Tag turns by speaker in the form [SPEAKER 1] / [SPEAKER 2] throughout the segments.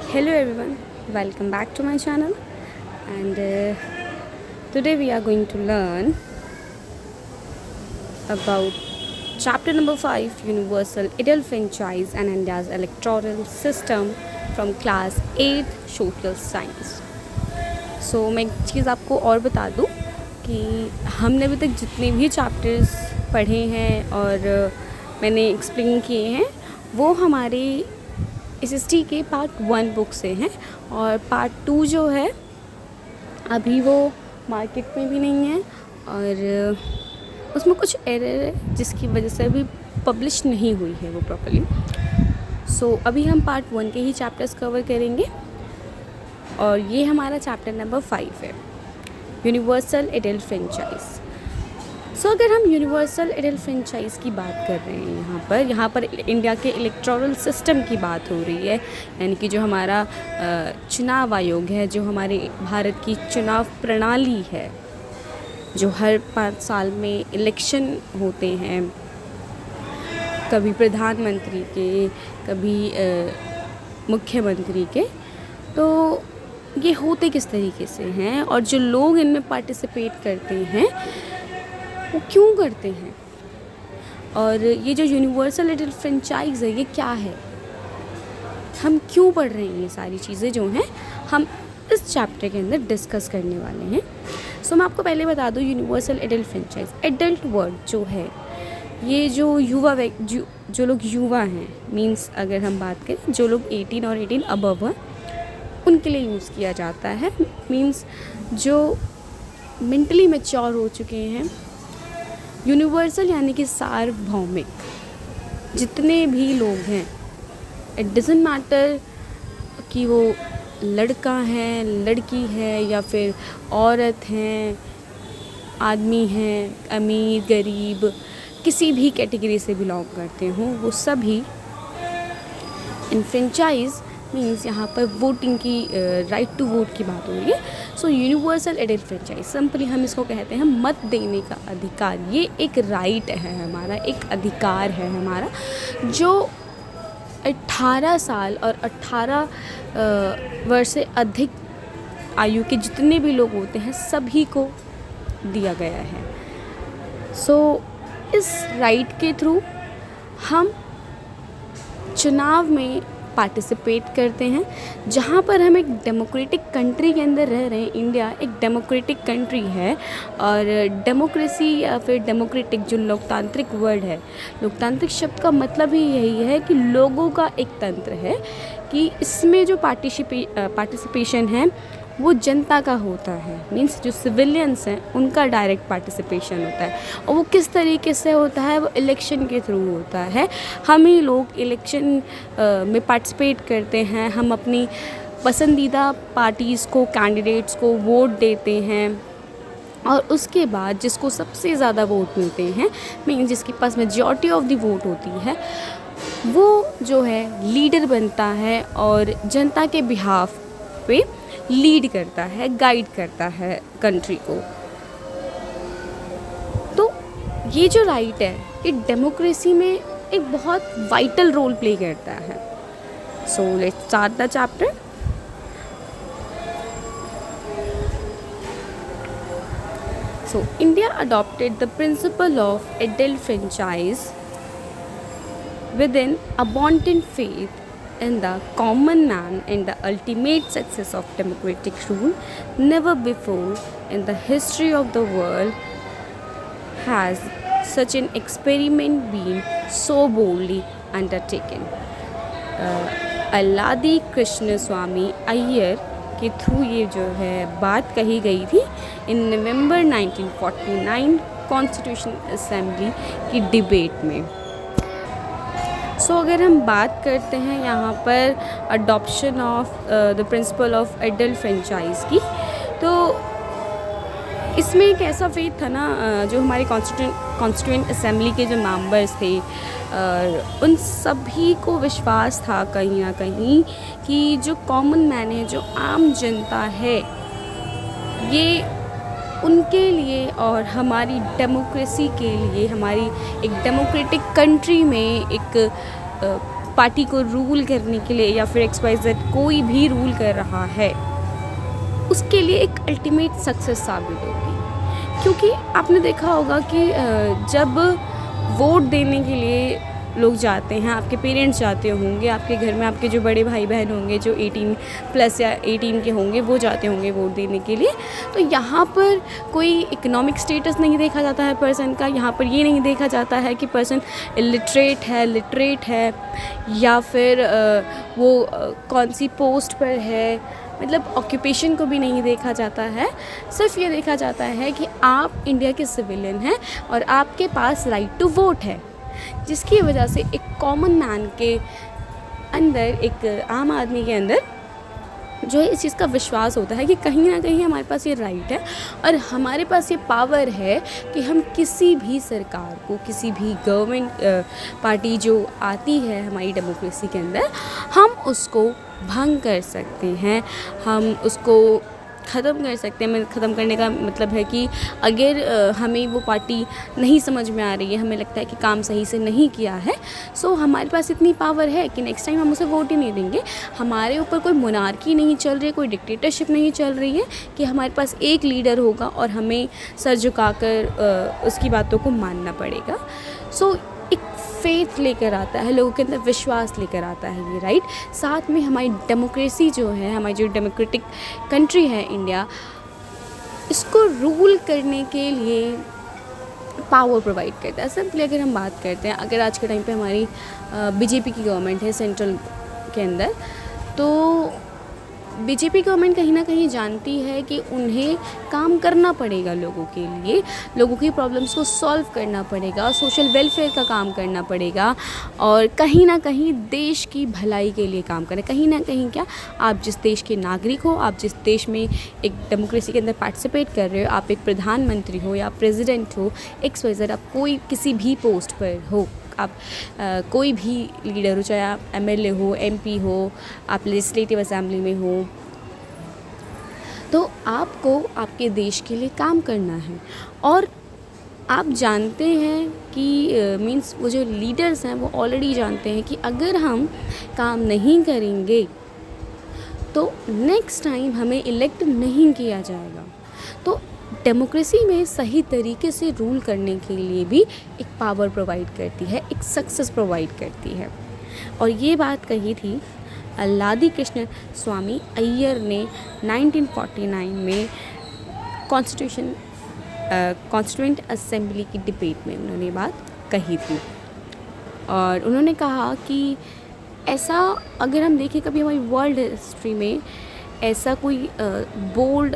[SPEAKER 1] Hello everyone, welcome back to my channel and today we are going to learn about chapter number 5 Universal Adult Franchise and India's Electoral System from class 8 Social Science. So मैं एक चीज़ आपको और बता दूँ कि हमने अभी तक जितने भी चैप्टर्स पढ़े हैं और मैंने एक्सप्लेन किए हैं वो हमारे एसएसटी के पार्ट 1 बुक से हैं और पार्ट 2 जो है अभी वो मार्केट में भी नहीं है और उसमें कुछ एरर है जिसकी वजह से अभी पब्लिश नहीं हुई है वो प्रॉपर्ली. सो अभी हम पार्ट 1 के ही चैप्टर्स कवर करेंगे और ये हमारा चैप्टर नंबर 5 है, यूनिवर्सल एडल्ट फ्रेंचाइज. सो अगर हम यूनिवर्सल एडल्ट फ्रेंचाइज की बात कर रहे हैं यहाँ पर इंडिया के इलेक्टोरल सिस्टम की बात हो रही है, यानी कि जो हमारा चुनाव आयोग है, जो हमारे भारत की चुनाव प्रणाली है, जो हर 5 साल में इलेक्शन होते हैं, कभी प्रधानमंत्री के, कभी मुख्यमंत्री के, तो ये होते किस तरीके से हैं और जो लोग इनमें पार्टिसिपेट करते हैं वो क्यों करते हैं और ये जो यूनिवर्सल एडल्ट फ्रेंचाइज है ये क्या है, हम क्यों पढ़ रहे हैं, ये सारी चीज़ें जो हैं हम इस चैप्टर के अंदर डिस्कस करने वाले हैं. सो मैं आपको पहले बता दूं universal adult franchise, adult word जो है ये जो जो लोग युवा हैं, मींस अगर हम बात करें जो लोग 18 और 18 अबव हैं उनके लिए यूज़ किया जाता है. मींस जो मेंटली मैच्योर हो चुके हैं. यूनिवर्सल यानी कि सार्वभौमिक, जितने भी लोग हैं, इट डजंट मैटर कि वो लड़का है, लड़की है या फिर औरत हैं, आदमी हैं, अमीर गरीब, किसी भी कैटेगरी से बिलोंग करते हों, वो सभी इन फ्रेंचाइज मीन्स यहाँ पर वोटिंग की राइट टू वोट की बात हो रही है. So universal adult franchise simply हम इसको कहते हैं मत देने का अधिकार. ये एक राइट है हमारा, एक अधिकार है हमारा जो 18 साल और 18 वर्ष से अधिक आयु के जितने भी लोग होते हैं सभी को दिया गया है. सो इस राइट के थ्रू हम चुनाव में पार्टिसिपेट करते हैं. जहाँ पर हम एक डेमोक्रेटिक कंट्री के अंदर रह रहे हैं, इंडिया एक डेमोक्रेटिक कंट्री है और डेमोक्रेसी या फिर डेमोक्रेटिक जो लोकतांत्रिक वर्ड है, लोकतांत्रिक शब्द का मतलब ही यही है कि लोगों का एक तंत्र है कि इसमें जो पार्टिसिपेशन है वो जनता का होता है. मींस जो सिविलियंस हैं उनका डायरेक्ट पार्टिसिपेशन होता है और वो किस तरीके से होता है, वो इलेक्शन के थ्रू होता है. हम ही लोग इलेक्शन में पार्टिसिपेट करते हैं, हम अपनी पसंदीदा पार्टीज़ को, कैंडिडेट्स को वोट देते हैं और उसके बाद जिसको सबसे ज़्यादा वोट मिलते हैं, मीन्स जिसके पास मेजॉरिटी ऑफ द वोट होती है, वो जो है लीडर बनता है और जनता के बिहाफ पे लीड करता है, गाइड करता है कंट्री को. तो ये जो राइट है ये डेमोक्रेसी में एक बहुत वाइटल रोल प्ले करता है. So let's start the chapter. So India adopted the principle of adult franchise with an abundant faith in the common man and the ultimate success of democratic rule. Never before in the history of the world has such an experiment been so boldly undertaken. Alladi Krishnaswami Iyer के through ये जो है बात कही गई थी in November 1949 constitution assembly की debate में. सो अगर हम बात करते हैं यहाँ पर adoption of the principle of adult franchise की, तो इसमें एक ऐसा फेथ था ना, जो हमारे कॉन्स्टिट्यूएंट असेंबली के जो मेंबर्स थे उन सभी को विश्वास था कहीं ना कहीं कि जो कॉमन मैन है, जो आम जनता है, ये उनके लिए और हमारी डेमोक्रेसी के लिए, हमारी एक डेमोक्रेटिक कंट्री में एक पार्टी को रूल करने के लिए या फिर XYZ कोई भी रूल कर रहा है उसके लिए एक अल्टीमेट सक्सेस साबित होगी। क्योंकि आपने देखा होगा कि जब वोट देने के लिए लोग जाते हैं, आपके पेरेंट्स जाते होंगे, आपके घर में आपके जो बड़े भाई बहन होंगे जो 18+ या 18 के होंगे वो जाते होंगे वोट देने के लिए, तो यहाँ पर कोई इकोनॉमिक स्टेटस नहीं देखा जाता है पर्सन का। यहाँ पर ये नहीं देखा जाता है कि पर्सन इलिटरेट है, लिटरेट है, या फिर वो कौन सी पोस्ट पर है, मतलब ऑक्यूपेशन को भी नहीं देखा जाता है। सिर्फ ये देखा जाता है कि आप इंडिया के सिविलियन हैं और आपके पास राइट टू वोट है, जिसकी वजह से एक कॉमन मैन के अंदर, एक आम आदमी के अंदर जो है इस चीज़ का विश्वास होता है कि कहीं ना कहीं हमारे पास ये राइट है और हमारे पास ये पावर है कि हम किसी भी सरकार को, किसी भी गवर्नमेंट पार्टी जो आती है हमारी डेमोक्रेसी के अंदर, हम उसको भंग कर सकते हैं, हम उसको ख़त्म कर सकते हैं। ख़त्म करने का मतलब है कि अगर हमें वो पार्टी नहीं समझ में आ रही है, हमें लगता है कि काम सही से नहीं किया है, सो हमारे पास इतनी पावर है कि नेक्स्ट टाइम हम उसे वोट ही नहीं देंगे। हमारे ऊपर कोई मोनार्की नहीं चल रही है, कोई डिक्टेटरशिप नहीं चल रही है कि हमारे पास एक लीडर होगा और हमें सर झुकाकर उसकी बातों को मानना पड़ेगा। सो एक फेथ लेकर आता है, लोगों के अंदर विश्वास लेकर आता है ये राइट। साथ में हमारी डेमोक्रेसी जो है, हमारी जो डेमोक्रेटिक कंट्री है इंडिया, इसको रूल करने के लिए पावर प्रोवाइड करता है। सिंपली अगर हम बात करते हैं, अगर आज के टाइम पे हमारी बीजेपी की गवर्नमेंट है सेंट्रल के अंदर, तो बीजेपी गवर्नमेंट कहीं ना कहीं जानती है कि उन्हें काम करना पड़ेगा लोगों के लिए, लोगों की प्रॉब्लम्स को सॉल्व करना पड़ेगा, सोशल वेलफेयर का काम करना पड़ेगा और कहीं ना कहीं देश की भलाई के लिए काम करें। कहीं ना कहीं क्या, आप जिस देश के नागरिक हो, आप जिस देश में एक डेमोक्रेसी के अंदर पार्टिसिपेट कर रहे हो, आप एक प्रधानमंत्री हो या प्रेसिडेंट हो, XYZ, आप कोई किसी भी पोस्ट पर हो, आप कोई भी लीडर हो, चाहे आप MLA हो, MP हो, आप लेजिस्लेटिव असेंबली में हो, तो आपको आपके देश के लिए काम करना है। और आप जानते हैं कि मीन्स वो जो लीडर्स हैं वो ऑलरेडी जानते हैं कि अगर हम काम नहीं करेंगे तो नेक्स्ट टाइम हमें इलेक्ट नहीं किया जाएगा। तो डेमोक्रेसी में सही तरीके से रूल करने के लिए भी एक पावर प्रोवाइड करती है, एक सक्सेस प्रोवाइड करती है। और ये बात कही थी अल्लादी कृष्ण स्वामी अय्यर ने 1949 में कॉन्स्टिट्यूएंट असेंबली की डिबेट में उन्होंने बात कही थी। और उन्होंने कहा कि ऐसा अगर हम देखें कभी हमारी वर्ल्ड हिस्ट्री में ऐसा कोई बोल्ड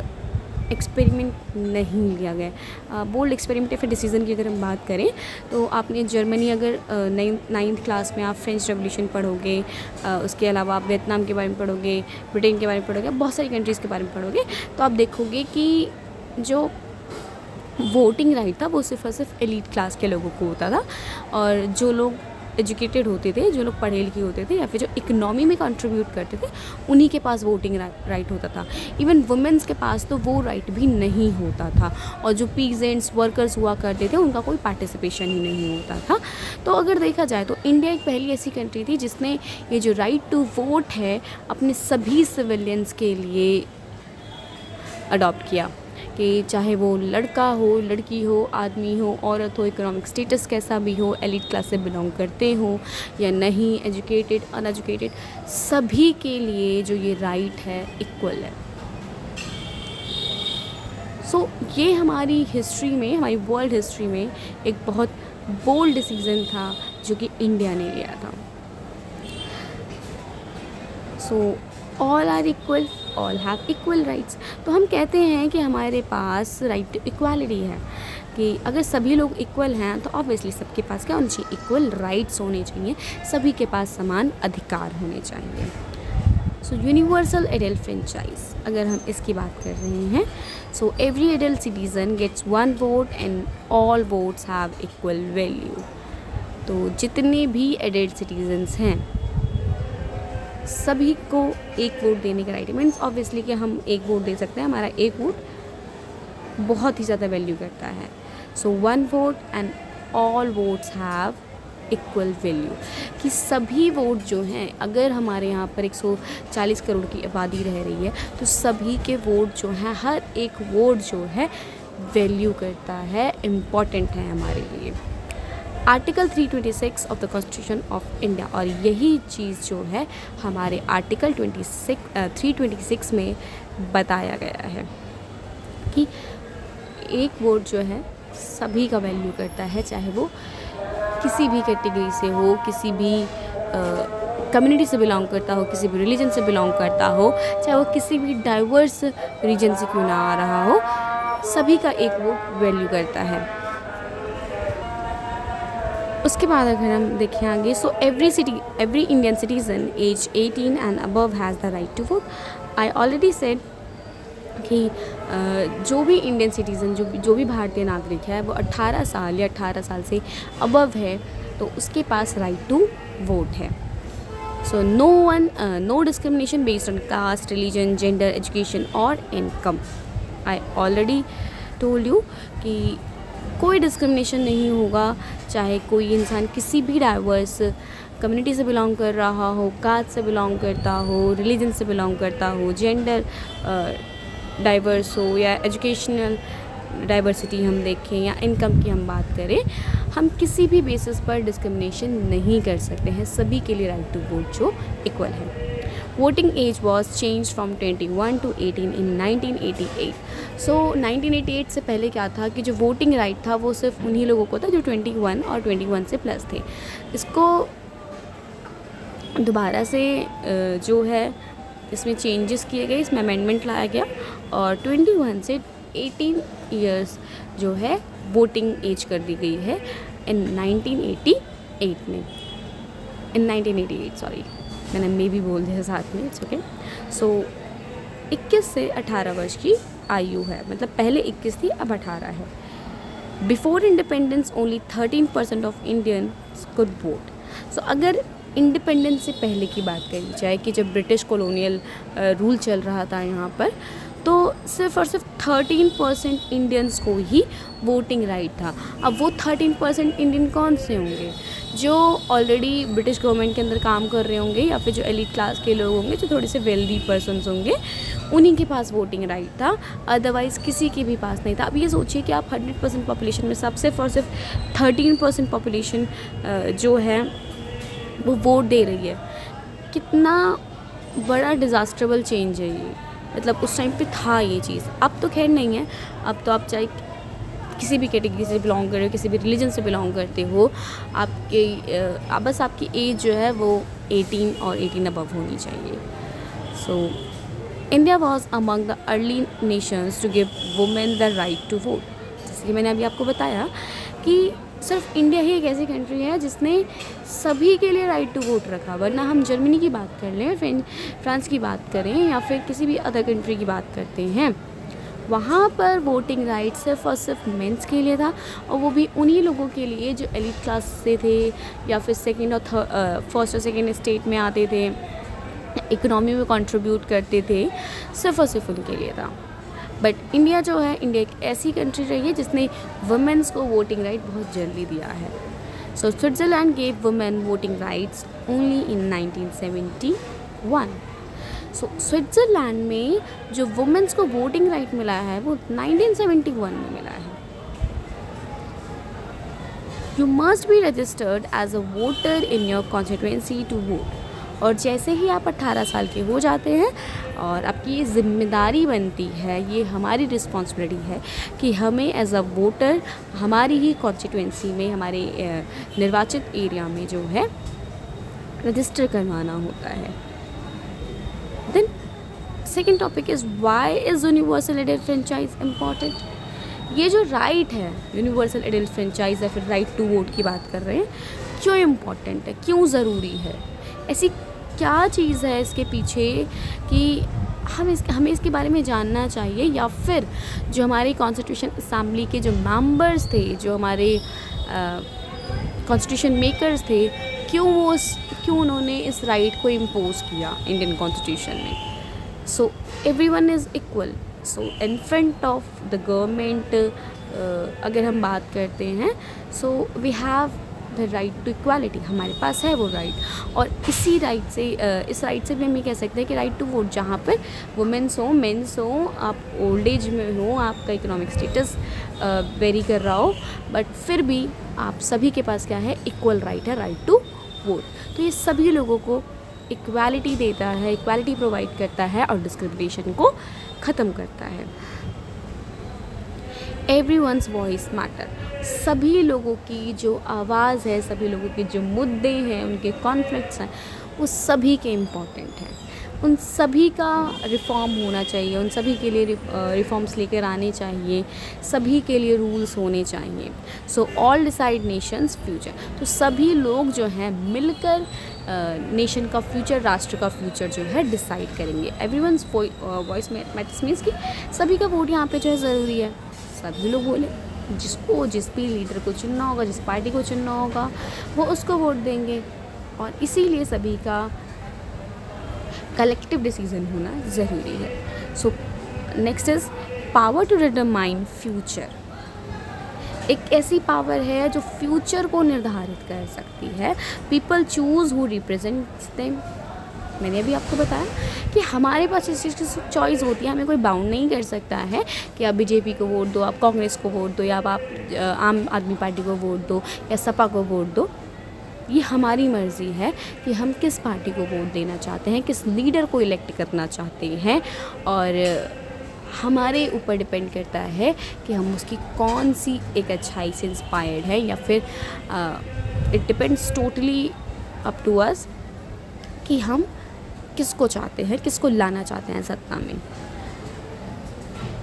[SPEAKER 1] एक्सपेरिमेंट नहीं लिया गया। बोल्ड एक्सपेरिमेंट या फिर डिसीज़न की अगर हम बात करें तो आपने जर्मनी, अगर 9th क्लास में आप फ्रेंच रेवोल्यूशन पढ़ोगे, उसके अलावा आप वियतनाम के बारे में पढ़ोगे, ब्रिटेन के बारे में पढ़ोगे, बहुत सारी कंट्रीज़ के बारे में पढ़ोगे, तो आप देखोगे कि जो वोटिंग राइट था वो सिर्फ और सिर्फ एलीट क्लास के लोगों को होता था, और जो लोग एजुकेटेड होते थे, जो लोग पढ़े लिखे होते थे या फिर जो इकोनॉमी में कंट्रीब्यूट करते थे, उन्हीं के पास वोटिंग राइट होता था। इवन वुमेंस के पास तो वो राइट भी नहीं होता था, और जो पीजेंट्स वर्कर्स हुआ करते थे उनका कोई पार्टिसिपेशन ही नहीं होता था। तो अगर देखा जाए तो इंडिया एक पहली ऐसी कंट्री थी जिसने ये जो राइट टू वोट है अपने सभी सिविलियंस के लिए अडॉप्ट किया, कि चाहे वो लड़का हो, लड़की हो, आदमी हो, औरत हो, इकोनॉमिक स्टेटस कैसा भी हो, एलिट क्लास से बिलोंग करते हो या नहीं, एजुकेटेड, अनएजुकेटेड, सभी के लिए जो ये राइट है इक्वल है। सो ये हमारी हिस्ट्री में, हमारी वर्ल्ड हिस्ट्री में एक बहुत बोल्ड डिसीज़न था जो कि इंडिया ने लिया था। So all are equal, all have equal rights. तो हम कहते हैं कि हमारे पास राइट टू इक्वालिटी है, कि अगर सभी लोग इक्वल हैं तो ऑब्वियसली सबके पास क्या होना चाहिए, इक्वल राइट्स होने चाहिए, सभी के पास समान अधिकार होने चाहिए। सो यूनिवर्सल एडल्ट फ्रेंचाइज, अगर हम इसकी बात कर रहे हैं, so every adult citizen gets 1 vote and all votes have equal value. तो जितने भी एडल्ट सिटीजन्स हैं सभी को एक वोट देने का राइट है। मीन्स ऑब्वियसली कि हम एक वोट दे सकते हैं, हमारा एक वोट बहुत ही ज़्यादा वैल्यू करता है। सो 1 vote and all votes have equal value, कि सभी वोट जो हैं, अगर हमारे यहाँ पर 140 करोड़ की आबादी रह रही है तो सभी के वोट जो हैं, हर एक वोट जो है वैल्यू करता है, इम्पॉर्टेंट है हमारे लिए। Article 326 of the constitution of India, और यही चीज़ जो है हमारे आर्टिकल 326 में बताया गया है कि एक वोट जो है सभी का वैल्यू करता है, चाहे वो किसी भी कैटेगरी से हो, किसी भी कम्युनिटी से बिलोंग करता हो, किसी भी रिलीजन से बिलोंग करता हो, चाहे वो किसी भी डाइवर्स रीजन से क्यों ना आ रहा हो, सभी का एक वोट वैल्यू करता है। उसके बाद अगर हम देखें आगे, so every Indian citizen age 18 and above has the right to vote. I already said कि जो भी इंडियन सिटीज़न, जो भी भारतीय नागरिक है, वो 18 साल या 18 साल से अबव है तो उसके पास राइट टू वोट है। So no discrimination based on caste, religion, gender, education और इनकम। आई ऑलरेडी टोल्ड यू कि कोई डिस्क्रिमिनेशन नहीं होगा, चाहे कोई इंसान किसी भी डाइवर्स कम्युनिटी से बिलोंग कर रहा हो, कास्ट से बिलोंग करता हो, रिलीजन से बिलोंग करता हो, जेंडर डाइवर्स हो या एजुकेशनल डाइवर्सिटी हम देखें या इनकम की हम बात करें, हम किसी भी बेसिस पर डिस्क्रिमिनेशन नहीं कर सकते हैं। सभी के लिए राइट टू वोट जो इक्वल है। Voting age was change from 21 to 18 in 1988। सो 1988 से पहले क्या था कि जो वोटिंग राइट था वो सिर्फ उन्हीं लोगों को था जो 21 और 21 से प्लस थे। इसको दोबारा से जो है इसमें चेंजेस किए गए, इसमें अमेंडमेंट लाया गया और 21 से 18 इयर्स जो है वोटिंग एज कर दी गई है इन 1988 में। इन 1988 सॉरी, मैंने मे भी बोल दिया साथ में, इट्स ओके। सो 21 से 18 वर्ष की आयु है, मतलब पहले 21 थी अब 18 है। Before independence only 13% of Indians could vote. So अगर इंडिपेंडेंस से पहले की बात करी जाए कि जब ब्रिटिश कॉलोनियल रूल चल रहा था यहाँ पर, तो सिर्फ और सिर्फ 13% इंडियंस को ही वोटिंग राइट था। अब वो 13% इंडियन कौन से होंगे? जो ऑलरेडी ब्रिटिश गवर्नमेंट के अंदर काम कर रहे होंगे या फिर जो एलिट क्लास के लोग होंगे, जो थोड़े से वेल्दी पर्सन्स होंगे, उन्हीं के पास वोटिंग राइट था, अदरवाइज़ किसी के भी पास नहीं था। अब ये सोचिए कि आप 100% पॉपुलेशन में सिर्फ और सिर्फ 13% पॉपुलेशन जो है वो वोट दे रही है। कितना बड़ा डिज़ास्ट्रेबल चेंज है ये, मतलब उस टाइम पे था ये चीज़। अब तो खैर नहीं है, अब तो आप चाहे किसी भी कैटेगरी से बिलोंग कर रहे हो, किसी भी रिलीजन से बिलोंग करते हो, बस आपकी एज जो है वो 18 और 18 अबव होनी चाहिए। So India was among the early nations to give women the right to vote. जैसे कि मैंने अभी आपको बताया कि सिर्फ इंडिया ही एक ऐसी कंट्री है जिसने सभी के लिए राइट टू वोट रखा, वरना हम जर्मनी की बात कर लें, फ्रांस की बात करें या फिर किसी भी अदर कंट्री की बात करते हैं, वहाँ पर वोटिंग राइट सिर्फ और सिर्फ मेंस के लिए था, और वो भी उन्हीं लोगों के लिए जो एलिट क्लास से थे या फिर सेकंड और फर्स्ट और सेकंड स्टेट में आते थे, इकोनॉमी में कंट्रीब्यूट करते थे, सिर्फ और सिर्फ उनके लिए था। बट इंडिया जो है, इंडिया एक ऐसी कंट्री रही है जिसने वुमेन्स को वोटिंग राइट बहुत जल्दी दिया है। So Switzerland gave women voting rights only in 1971। So Switzerland में जो वुमेन्स को वोटिंग राइट मिला है वो 1971 में मिला है। You must be registered as a voter in your constituency to vote. और जैसे ही आप 18 साल के हो जाते हैं और आपकी ये जिम्मेदारी बनती है, ये हमारी रिस्पॉन्सिबिलिटी है कि हमें एज अ वोटर हमारी ही कॉन्स्टिट्यूएंसी में, हमारे निर्वाचित एरिया में जो है रजिस्टर करवाना होता है। Then second topic is why is universal adult franchise important. ये जो राइट है, यूनिवर्सल एडल्ट फ्रेंचाइज या फिर राइट टू वोट की बात कर रहे हैं, क्यों इम्पॉर्टेंट है, क्यों ज़रूरी है, ऐसी क्या चीज़ है इसके पीछे कि हमें इसके बारे में जानना चाहिए, या फिर जो हमारे कॉन्स्टिट्यूशन असेंबली के जो मेंबर्स थे, जो हमारे कॉन्स्टिट्यूशन मेकर्स थे, क्यों उन्होंने इस राइट को इम्पोज किया इंडियन कॉन्स्टिट्यूशन में। So everyone is equal, so in front of the government अगर हम बात करते हैं, so we have the right to equality, हमारे पास है वो राइट। और इसी राइट से इस राइट से भी हम ये कह सकते हैं कि राइट टू वोट, जहाँ पर वुमेंस हो, मेंस हो, आप ओल्ड एज में हो, आपका इकोनॉमिक स्टेटस वेरी कर रहा हो, बट फिर भी आप सभी के पास क्या है, इक्वल राइट है, राइट टू वोट। तो ये सभी लोगों को इक्वालिटी देता है, इक्वालिटी प्रोवाइड करता है और डिस्क्रिमिनेशन को ख़त्म करता है। एवरीवन्स वॉइस मैटर, सभी लोगों की जो आवाज़ है, सभी लोगों के जो मुद्दे हैं, उनके कॉन्फ्लिक्ट्स हैं, वो सभी के इम्पॉर्टेंट हैं। उन सभी का रिफॉर्म होना चाहिए, उन सभी के लिए रिफॉर्म्स लेकर आने चाहिए, सभी के लिए रूल्स होने चाहिए। So all decide Nations future, तो सभी लोग जो हैं मिलकर नेशन का फ्यूचर, राष्ट्र का फ्यूचर जो है डिसाइड करेंगे। एवरीवन्स वॉइस मैटर्स मीन्स कि सभी का वोट यहाँ पे जो है ज़रूरी है। सभी लोग बोले, जिसको जिस भी लीडर को चुनना होगा, जिस पार्टी को चुनना होगा, वो उसको वोट देंगे, और इसीलिए सभी का कलेक्टिव डिसीजन होना ज़रूरी है। So next is power to determine future. एक ऐसी पावर है जो फ्यूचर को निर्धारित कर सकती है। People choose who represents them. मैंने अभी आपको बताया कि हमारे पास इस चीज़ की चॉइस होती है, हमें कोई बाउंड नहीं कर सकता है कि आप बीजेपी को वोट दो, आप कांग्रेस को वोट दो, या आप आम आदमी पार्टी को वोट दो, या सपा को वोट दो। ये हमारी मर्ज़ी है कि हम किस पार्टी को वोट देना चाहते हैं, किस लीडर को इलेक्ट करना चाहते हैं, और हमारे ऊपर डिपेंड करता है कि हम उसकी कौन सी एक अच्छाई से इंस्पायर्ड है, या फिर it depends totally up to us कि हम किसको चाहते हैं, किसको लाना चाहते हैं सत्ता में।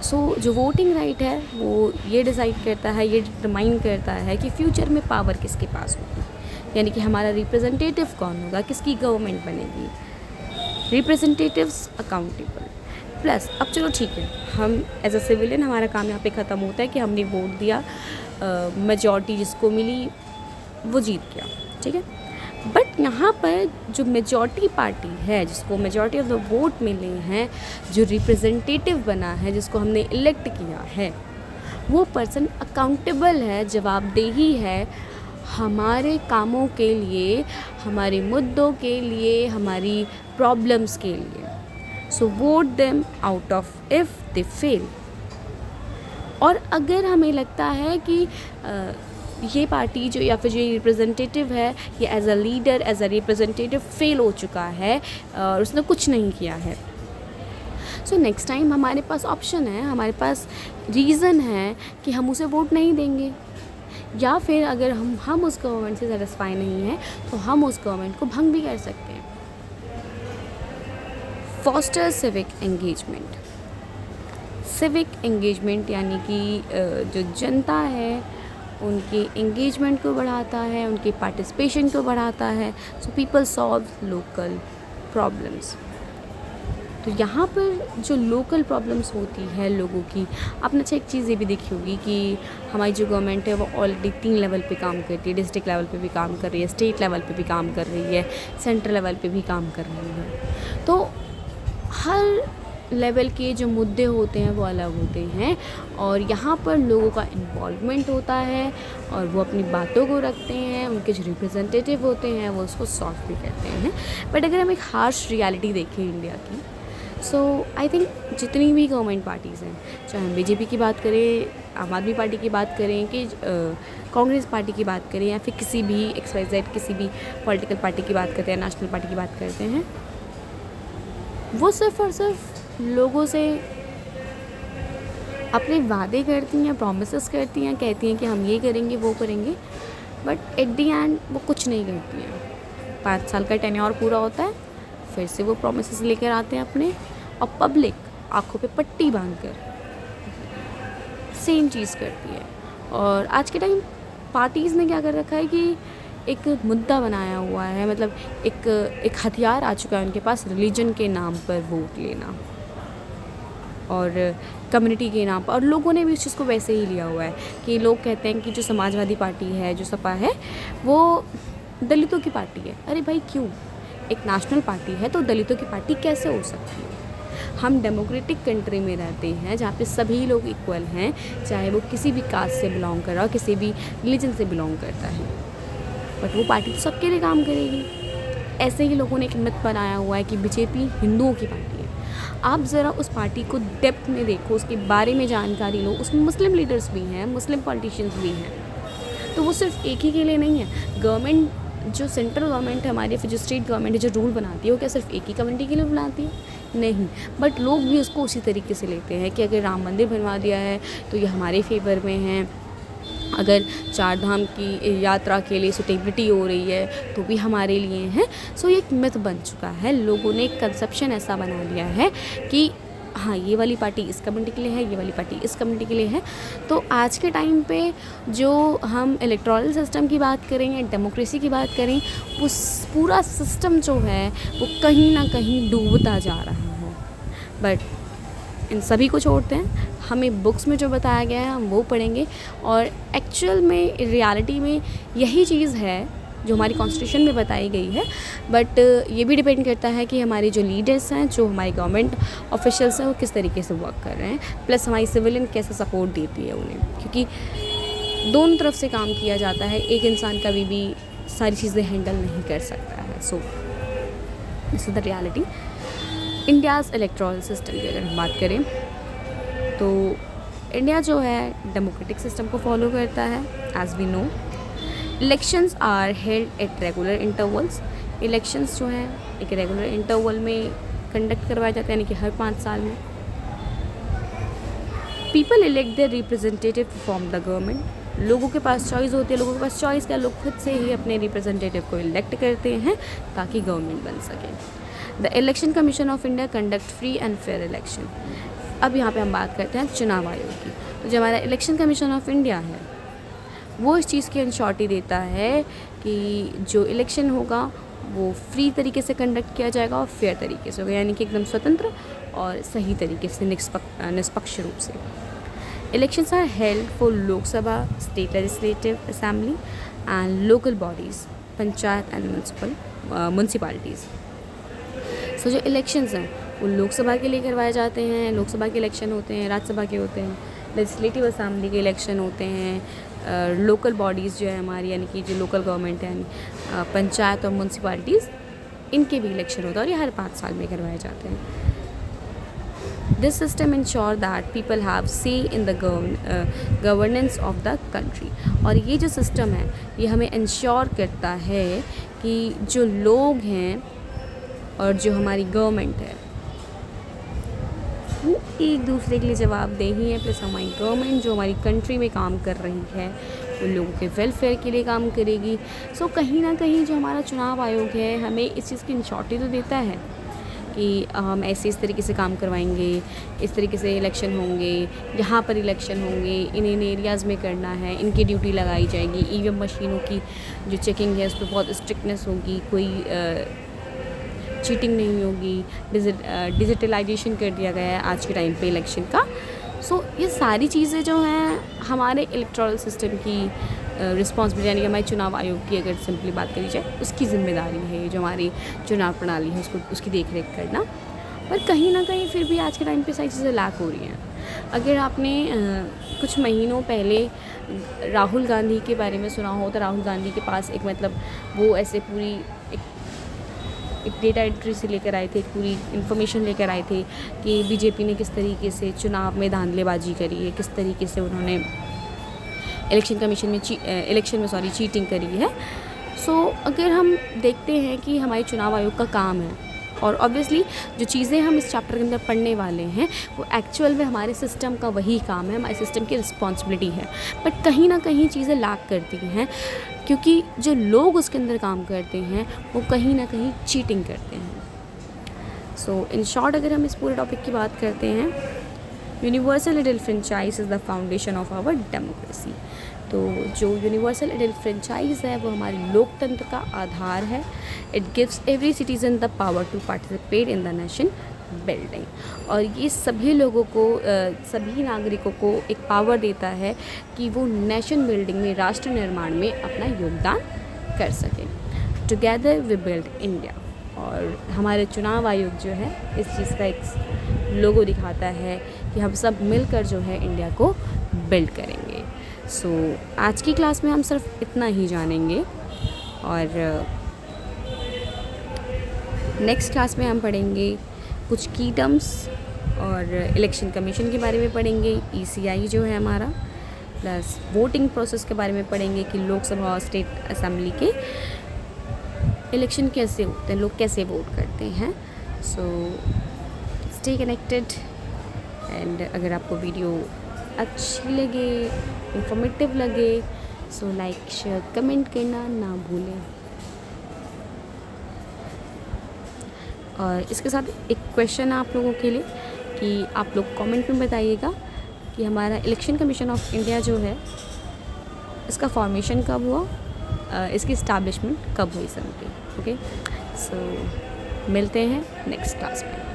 [SPEAKER 1] सो जो वोटिंग राइट है वो ये डिसाइड करता है, ये डिटरमाइन करता है कि फ्यूचर में पावर किसके पास होगी, यानी कि हमारा रिप्रेजेंटेटिव कौन होगा, किसकी गवर्नमेंट बनेगी, रिप्रेजेंटेटिव्स अकाउंटेबल। प्लस अब चलो ठीक है, हम एज अ सिविलियन हमारा काम यहाँ पे ख़त्म होता है कि हमने वोट दिया, मेजॉरिटी जिसको मिली वो जीत गया, ठीक है। बट यहाँ पर जो मेजॉरिटी पार्टी है, जिसको मेजॉरिटी ऑफ द वोट मिले हैं, जो रिप्रेजेंटेटिव बना है, जिसको हमने इलेक्ट किया है, वो पर्सन अकाउंटेबल है, जवाबदेही है हमारे कामों के लिए, हमारे मुद्दों के लिए, हमारी प्रॉब्लम्स के लिए। So vote them out of if they fail. और अगर हमें लगता है कि ये पार्टी जो, या फिर जो रिप्रेजेंटेटिव है, ये as a leader, as a representative fail हो चुका है और उसने कुछ नहीं किया है, सो नेक्स्ट टाइम हमारे पास ऑप्शन है, हमारे पास रीज़न है कि हम उसे वोट नहीं देंगे। या फिर अगर हम उस गवर्नमेंट से सेटिस्फाई नहीं हैं तो हम उस गवर्नमेंट को भंग भी कर सकते हैं। Foster civic engagement. Civic engagement यानी कि जो जनता है उनके एंगेजमेंट को बढ़ाता है, उनके पार्टिसिपेशन को बढ़ाता है। So people solve local problems. तो यहाँ पर जो लोकल प्रॉब्लम्स होती है लोगों की, आपने अच्छा एक चीज़ ये भी देखी होगी कि हमारी जो गवर्नमेंट है वो ऑलरेडी 3 लेवल पे काम करती है। डिस्ट्रिक्ट लेवल पे भी काम कर रही है, स्टेट लेवल पे भी काम कर रही है, सेंट्रल लेवल पे भी काम कर रही है। तो हर लेवल के जो मुद्दे होते हैं वो अलग होते हैं, और यहाँ पर लोगों का इन्वॉल्वमेंट होता है और वो अपनी बातों को रखते हैं। उनके जो रिप्रेजेंटेटिव होते हैं वो उसको सॉल्व भी करते हैं। बट अगर हम एक हार्श रियलिटी देखें इंडिया की, सो आई थिंक जितनी भी गवर्नमेंट पार्टीज़ हैं, चाहे हम बीजेपी की बात करें, आम आदमी पार्टी की बात करें, कि कांग्रेस पार्टी की बात करें, या फिर किसी भी XYZ किसी भी पॉलिटिकल पार्टी की बात करते हैं, नेशनल पार्टी की बात करते हैं, वो सिर्फ और सिर्फ लोगों से अपने वादे करती हैं, प्रॉमिसेस करती हैं, कहती हैं कि हम ये करेंगे वो करेंगे, बट एट दी एंड वो कुछ नहीं करती हैं। 5 साल का टेन्योर पूरा होता है, फिर से वो प्रॉमिसेस लेकर आते हैं अपने, और पब्लिक आंखों पे पट्टी बांधकर सेम चीज़ करती है। और आज के टाइम पार्टीज़ ने क्या कर रखा है कि एक मुद्दा बनाया हुआ है, मतलब एक हथियार आ चुका है उनके पास, रिलीजन के नाम पर वोट लेना और कम्युनिटी के नाम पर। और लोगों ने भी इस चीज़ को वैसे ही लिया हुआ है कि लोग कहते हैं कि जो समाजवादी पार्टी है, जो सपा है, वो दलितों की पार्टी है। अरे भाई क्यों? एक नेशनल पार्टी है तो दलितों की पार्टी कैसे हो सकती है? हम डेमोक्रेटिक कंट्री में रहते हैं जहाँ पे सभी लोग इक्वल हैं, चाहे वो किसी भी कास्ट से बिलोंग कर रहा हो, किसी भी रिलीजन से बिलोंग करता है। बट वो पार्टी तो सबके लिए काम करेगी। ऐसे ही लोगों ने एक मिथ बनाया हुआ है कि बीजेपी हिंदुओं की पार्टी है। आप ज़रा उस पार्टी को डेप्थ में देखो, उसके बारे में जानकारी लो। उसमें मुस्लिम लीडर्स भी हैं, मुस्लिम पॉलिटिशियंस भी हैं, तो वो सिर्फ एक ही के लिए नहीं है। गवर्नमेंट जो सेंट्रल गवर्नमेंट है हमारी, फिर जो स्टेट गवर्नमेंट है जो रूल बनाती है, वो क्या सिर्फ एक ही कम्युनिटी के लिए बनाती है? नहीं। बट लोग भी उसको उसी तरीके से लेते हैं कि अगर राम मंदिर बनवा दिया है तो ये हमारे फेवर में है, अगर चार धाम की यात्रा के लिए सुटेबिलिटी हो रही है तो भी हमारे लिए है। सो ये एक मिथ बन चुका है। लोगों ने एक कंसेप्शन ऐसा बना लिया है कि हाँ, ये वाली पार्टी इस कम्युनिटी के लिए है, ये वाली पार्टी इस कम्युनिटी के लिए है। तो आज के टाइम पे जो हम इलेक्टोरल सिस्टम की बात करें या डेमोक्रेसी की बात करें, उस पूरा सिस्टम जो है वो कहीं ना कहीं डूबता जा रहा है। बट इन सभी को छोड़ते हैं, हमें बुक्स में जो बताया गया है हम वो पढ़ेंगे, और एक्चुअल में रियलिटी में यही चीज़ है जो हमारी कॉन्स्टिट्यूशन में बताई गई है। बट ये भी डिपेंड करता है कि हमारे जो लीडर्स हैं, जो हमारी गवर्नमेंट ऑफिशियल्स हैं, वो किस तरीके से वर्क कर रहे हैं, प्लस हमारी सिविलियन कैसे सपोर्ट देती है उन्हें, क्योंकि दोनों तरफ से काम किया जाता है। एक इंसान कभी भी सारी चीज़ें हैंडल नहीं कर सकता है। So this is the reality. India's electoral system की अगर हम बात करें तो इंडिया जो है डेमोक्रेटिक सिस्टम को फॉलो करता है। As we know, elections are held at regular intervals. Elections जो हैं एक रेगुलर इंटरवल में कंडक्ट करवाए जाते हैं, यानी कि हर 5 साल में। People elect their representative to form the government. लोगों के पास चॉइस होती है, लोगों के पास चॉइस क्या, लोग खुद से ही अपने रिप्रेजेंटेटिव को इलेक्ट करते हैं ताकि गवर्नमेंट बन सके। The election commission of India conduct free and fair election. अब यहाँ पे हम बात करते हैं चुनाव आयोग की। तो जो हमारा इलेक्शन कमीशन ऑफ इंडिया है वो इस चीज़ की इंश्योरिटी देता है कि जो इलेक्शन होगा वो फ्री तरीके से कंडक्ट किया जाएगा और फेयर तरीके से होगा, यानी कि एकदम स्वतंत्र और सही तरीके से निष्पक्ष रूप से। Elections are held for Lok Sabha, state legislative assembly and local bodies, panchayat and municipalities. So जो इलेक्शंस हैं वो लोकसभा के लिए करवाए जाते हैं, लोकसभा के इलेक्शन होते हैं, राज्यसभा के होते हैं, लेजिस्लेटिव असेंबली के इलेक्शन होते हैं, लोकल बॉडीज़ जो है हमारी, यानी कि जो लोकल गवर्नमेंट है, पंचायत और म्यूनसिपैलिटीज़, इनके भी इलेक्शन होता है और ये हर 5 साल में करवाए जाते हैं। This system ensure that people have say in the governance of the country. और ये जो सिस्टम है ये हमें इंश्योर करता है कि जो लोग हैं और जो हमारी गवर्नमेंट है वो एक दूसरे के लिए जवाबदेही है, प्लस हमारी गवर्नमेंट जो हमारी कंट्री में काम कर रही है वो लोगों के वेलफेयर के लिए काम करेगी। सो कहीं ना कहीं जो हमारा चुनाव आयोग है हमें इस चीज़ की इंश्योरिटी तो देता है कि हम ऐसे इस तरीके से काम करवाएंगे, इस तरीके से इलेक्शन होंगे, यहाँ पर इलेक्शन होंगे, इन एरियाज़ में करना है, इनकी ड्यूटी लगाई जाएगी, ईवीएम मशीनों की जो चेकिंग है उस पर बहुत स्ट्रिक्टनेस होगी, कोई चीटिंग नहीं होगी, डिजिटलाइजेशन कर दिया गया है आज के टाइम पे इलेक्शन का। सो ये सारी चीज़ें जो हैं हमारे इलेक्टोरल सिस्टम की रिस्पॉन्सिबिलिटी, यानी कि हमारे चुनाव आयोग की अगर सिंपली बात करी जाए उसकी ज़िम्मेदारी है जो हमारी चुनाव प्रणाली है उसकी देख रेख करना। पर कहीं ना कहीं फिर भी आज के टाइम पे सारी चीज़ें लैक हो रही हैं। अगर आपने कुछ महीनों पहले राहुल गांधी के बारे में सुना हो तो राहुल गांधी के पास एक मतलब वो ऐसे पूरी एक डेटा एंट्री से लेकर आए थे, एक पूरी इन्फॉर्मेशन लेकर आए थे कि बीजेपी ने किस तरीके से चुनाव में धांधलेबाजी करी है, किस तरीके से उन्होंने इलेक्शन में चीटिंग करी है। सो अगर हम देखते हैं कि हमारे चुनाव आयोग का काम है और ऑब्वियसली जो चीज़ें हम इस चैप्टर के अंदर पढ़ने वाले हैं वो एक्चुअल में हमारे सिस्टम का वही काम है, हमारे सिस्टम की रिस्पॉन्सिबिलिटी है। बट कहीं ना कहीं चीज़ें लैक करती हैं क्योंकि जो लोग उसके अंदर काम करते हैं वो कहीं ना कहीं चीटिंग करते हैं। सो इन शॉर्ट अगर हम इस पूरे टॉपिक की बात करते हैं, universal adult franchise is the foundation of our democracy. तो जो यूनिवर्सल एडल्ट फ्रेंचाइज है वो हमारे लोकतंत्र का आधार है। It gives every citizen the power to participate in the nation building. और ये सभी लोगों को सभी नागरिकों को एक पावर देता है कि वो नेशन बिल्डिंग में, राष्ट्र निर्माण में अपना योगदान कर सकें। Together we build India. और हमारे चुनाव आयोग जो है इस चीज़ का एक लोगो दिखाता है कि हम सब मिलकर जो है इंडिया को बिल्ड करेंगे। सो आज की क्लास में हम सिर्फ इतना ही जानेंगे और नेक्स्ट क्लास में हम पढ़ेंगे कुछ की टर्म्स और इलेक्शन कमीशन के बारे में पढ़ेंगे, ECI जो है हमारा, प्लस वोटिंग प्रोसेस के बारे में पढ़ेंगे कि लोकसभा और स्टेट असेंबली के इलेक्शन कैसे होते हैं, लोग कैसे वोट करते हैं। सो स्टे कनेक्टेड एंड अगर आपको वीडियो अच्छी लगे, इंफॉर्मेटिव लगे, सो लाइक शेयर कमेंट करना ना भूलें। और इसके साथ एक क्वेश्चन है आप लोगों के लिए कि आप लोग कमेंट में बताइएगा कि हमारा इलेक्शन कमीशन ऑफ इंडिया जो है इसका फॉर्मेशन कब हुआ, इसकी इस्टेब्लिशमेंट कब हुई सिंपली। ओके, सो मिलते हैं नेक्स्ट क्लास में।